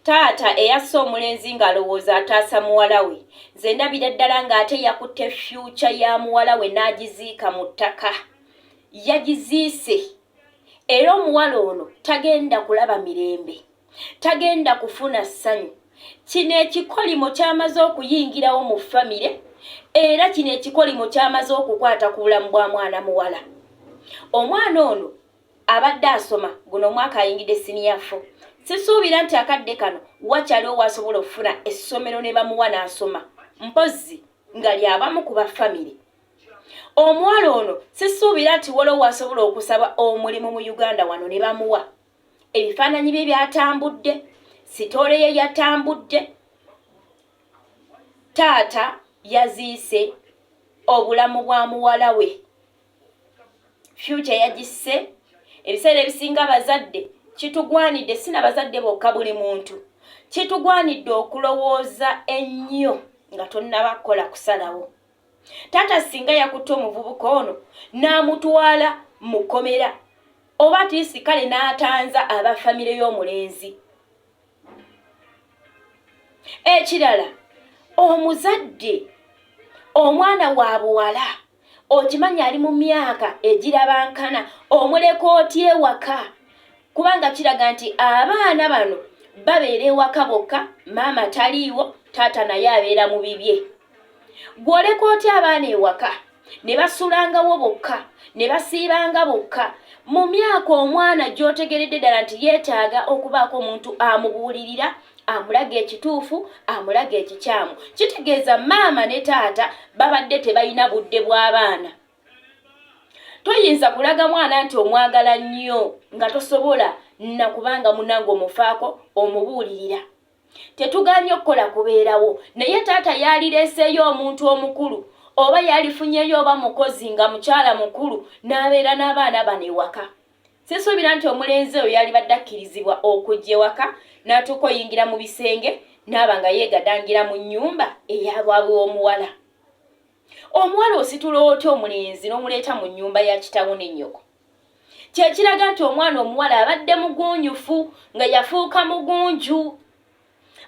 Taata eyasse omulenzi ng'alowooza ataasa muwala we. Nze ndabira ddala ng'ate yakutte future ya muwala we n'agiziika mu ttaka. Yagiziise. Era omuwala ono tagenda kulaba mirembe. Tagenda kufuna ssanyu. Kino ekikolimo kyamaze okuyingirawo mu famire, era kino ekikolimo kyamaze okukwata ku bulamu bwa mwana muwala. Omwana ono abadde asoma guno omwaka ayingidde senior 4. Sisuubira nti akadde kano wakyaliwo wasobola okufuna essomero ne bamuwa n'asoma, mpozi nga lyabamu ku bafamire. Omuwala ono sisuubira nti waliwo wasobola okusaba omulimu mu Uganda wano ne bamuwa. Ebifaananyi bye byatambudde, sitoole ye yatambudde. Taata yaziise obulamu bwa muwala we. Future yagisse. Ebiseera ebisinga abazadde kitugwanidde, sina bazadde bokka, buli muntu kitugwanidde okulowooza ennyo nga tonnabakola kusalawo. Taata singa yakutte omuvubuka ono n'amutwala mu kkomera, oba atiisi kale n'atanza abafamire y'omulenzi. Ekirala, omuzadde omwana wa buwala okimanya ali mu myaka egirabankana, omuleka otya ewaka? Kubanga kiraga nti abaana bano babeera ewaka bokka, maama taliiwo, taata naye abeera mu bibye. Gw'oleka otya abaana ewaka ne basulangawo bokka, ne basiibanga bokka? Mu myaka omwana gy'otegeredde ddala nti yeetaaga okubaako omuntu amubuulirira, amulaga ekituufu, amulaga ekikyamu. Kitegeeza maama ne taata babadde tebalina budde bw'abaana. Toyinza kulaga mwana nti omwagala nnyo nga tosobola na kubanga munange omufaako omubuulirira. Tetuganye okukola kubeerawo, naye taata yalireeseeyo omuntu omukulu oba yalifunyeyo oba mukozi nga mukyala mukulu n'abeera n'abaana bano ewaka. Sisuubira nti omulenzi oyo yalibadde akkirizibwa okujja ewaka n'atuuka oyingira mu bisenge n'aba nga yeegadangira mu nnyumba ey'abwabwe w'omuwala. Omuwala ositula otya omulenzi n'omuleeta mu nnyumba ya kitabu ne nnyoko? Kyekiraga nti omwana omuwala abadde mugunyufu nga yafuuka mugunju.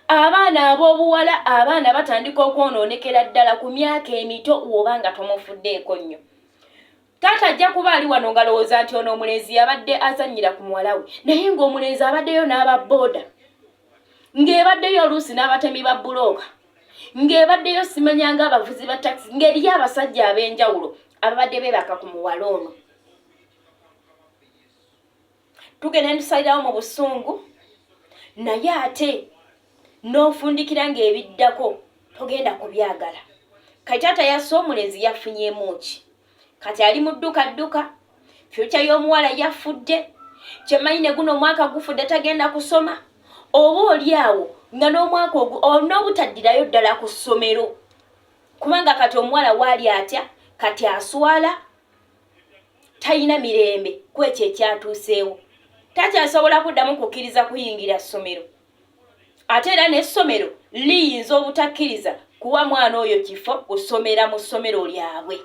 Abaana ab'obuwala, abaana batandika okwonoonekera ddala ku myaka emito oba nga tomufuddeeko nnyo. Taata ajja kuba ali wano ng'alowooza nti ono omulenzi yabadde azannyira ku muwala we, naye ng'omulenzi abaddeyo n'ababooda, ng'ebaddeyo oluusi n'abatemi ba bbulooka, ng'ebaddeyo simanyanga abavuzi ba takisi, ng'eriyo abasajja ab'enjawulo ababadde beebaka ku muwala ono. Tugenda ntusalirawo mu busungu, naye ate n'ofundikira ng'ebiddako togenda kubyagala. Kati taata yasse omulenzi yafunyemu ki? Kati ali mu dduka, future y'omuwala yafudde, kyemmanyi ne guno omwaka gufudde tagenda kusoma, oba oli awo nga n'omwaka ogwo olina obutaddirayo ddala ku ssomero, kubanga kati omuwala waali atya, kati aswala, talina mirembe ku ekyo ekyatuuseewo. Takyasobola kuddamu kukkiriza kuyingira ssomero. Ate era n'essomero liyinza obutakkiriza kuwa mwana oyo kifo kusomera mu ssomero lyabwe.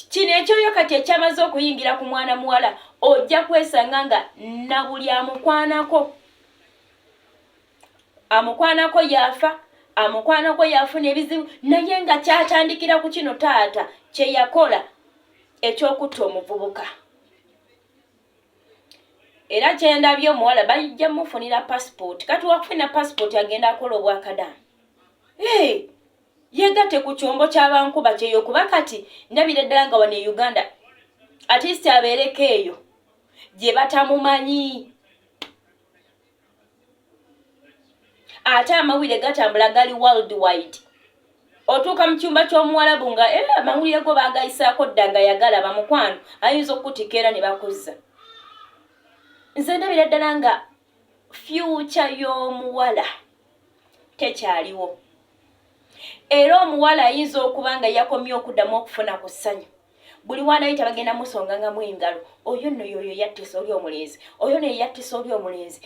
Kino ekyoyo kati ekyamaze okuyingira ku mwana muwala, ojja kwesanga nga na buli amukwanako yafa, amukwanako yafuna ebizibu, naye nga kyatandikira ku kino taata kye yakola eky'okutta omuvubuka. Era kyendabye omuwala bajja mufunira passport. Kati wakufuna passport agenda akola obwakadamu. Yegatte ku kyombo ky'abankuba kyeyo, kuba kati ndabira ddala nga wano e Uganda at least abeereko eyo gye batamumanyi. Ate amawulire gatambula gali worldwide. Otuuka mu kyumba ky'omuwalabu nga amawulire go baagayisaako dda nga yagala bamukwano ayinza okukutika era ne bakuzza. Nze ndabira ddala nga future y'omuwala tekyaliwo. Era omuwala ayinza okuba nga yakomye okuddamu okufuna ku ssanyu. Buli wanayita bagenda musongangamu engalo. Oyo nno yoyo yattisa oli omulenzi. Oyo ne yattisa oli omulenzi.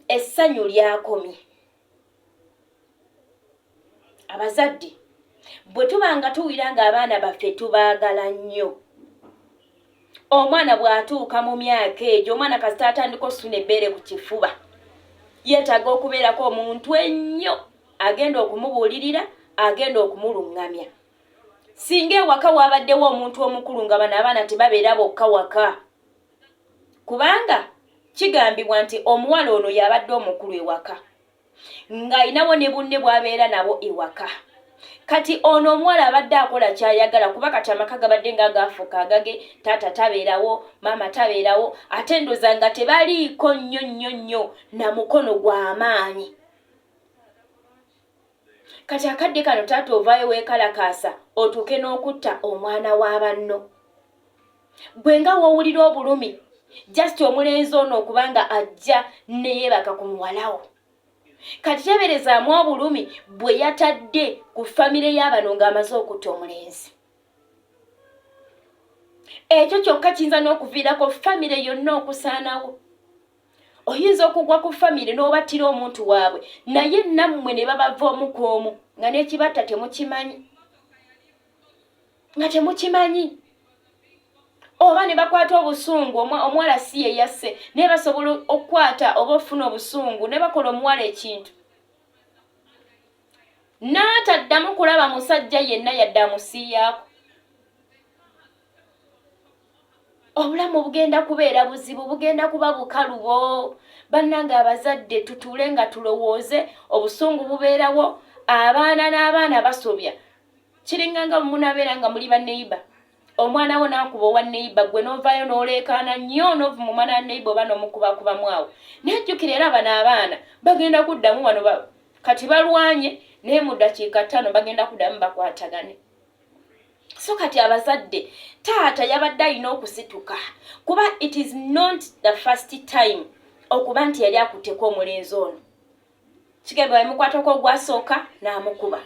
Essanyu lyakomye. Abazadde bwe tuba nga tuwira nga abaana baffe tubaagala nnyo, omwana bw'atuuka mu myaka egyo omwana kasita atandika osuna ebbeere ku kifuba yeetaaga okubeerako omuntu ennyo agenda okumubuulirira agenda okumuluŋŋamya. Singa ewaka waabaddewo omuntu omukulu nga bano abaana tebabeera bokka waka, kubanga kigambibwa nti omuwala ono yabadde omukulu ewaka ng'ayinawo ne bunne bw'abeera nabo ewaka. Kati ono omuwala abadde akola ky'ayagala kuba kati amaka gabadde nga gaafuuka agage, taata tabeerawo, maama tabeerawo, ate ndoza nga tebaliiko nnyo na mukono gw'amaanyi. Kati akadde kano taata ovaayo weekalakaasa otuuke n'okutta omwana wa banno. Gwe nga woowulira obulumi just omulenzi ono okubanga ajja ne yeebaka ku muwalawo. Kati teberezaamu obulumi bwe yatadde ku famire y'abano ng'amaze okutta omulenzi. Ekyo kyokka kiyinza n'okuviirako famire yonna okusaanawo. Oyinza okugwa ku famire n'obattira omuntu waabwe naye nammwe ne babava omu ku omu nga n'ekibatta temukimanyi. Oba ne bakwata obusungu omuwala si ye yasse naye basobola okukwata oba ofuna obusungu ne bakola omuwala ekintu. N'ataddamu kulaba musajja yenna yadde amusiiyaako. Obulamu bugenda kubeera buzibu, bugenda kuba bukalubo. Bannange abazadde tutuule nga tulowooze, obusungu bubeerawo, abaana n'abaana basobya. Kiringa nga munabeera nga muli baneiba. Omwana wo n'akuba owa neiba gwe n'ovaayo n'oleekaana nnyo n'ovuma omwana wa neiba oba n'omukubakubamu awo. Nejjukira era bano abaana bagenda kuddamu wano kati balwanye naye mu ddakiika 5 bagenda kuddamu bakwatagane. So kati abazadde taata yabadde alina okusituka kuba it is not the first time okuba nti yali akutteko omulenzi ono. Kigamba bamukwatako ogwasooka n'amukuba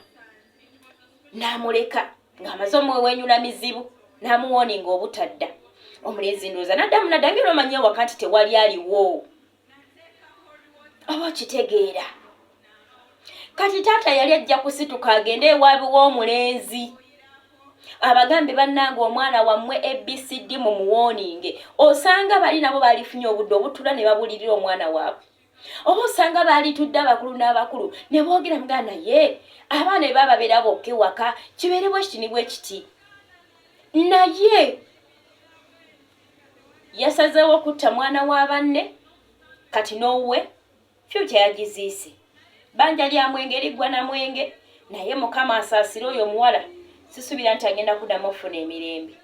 n'amuleka ng'amaze omuwenyula mizibu n'amuwooninga obutadda. Omulenzi ndowooza n'addamu ngera omanyi ewaka nti tewali aliwo. Oba okitegeera. Kati taata yali ajja kusituka agende ewaabi w'omulenzi. Abagambe bannange omwana wammwe ABCD mu muwooninge. Osanga bali nabo balifunye obudde obutula ne babulirira omwana waabwe. Oba osanga balitudde abakulu n'abakulu ne boogera mugana ye abaana baba babeera bokka ewaka kibeere bwe kiti bwe kiti. Naye yasazeewo okutta mwana wa banne kati n'owuwe future yagiziise. Banja lya mwenge liggwa na mwenge naye Mukama asaasire oyo omuwala sisuubira nti agenda kuddamu okufuna emirembe.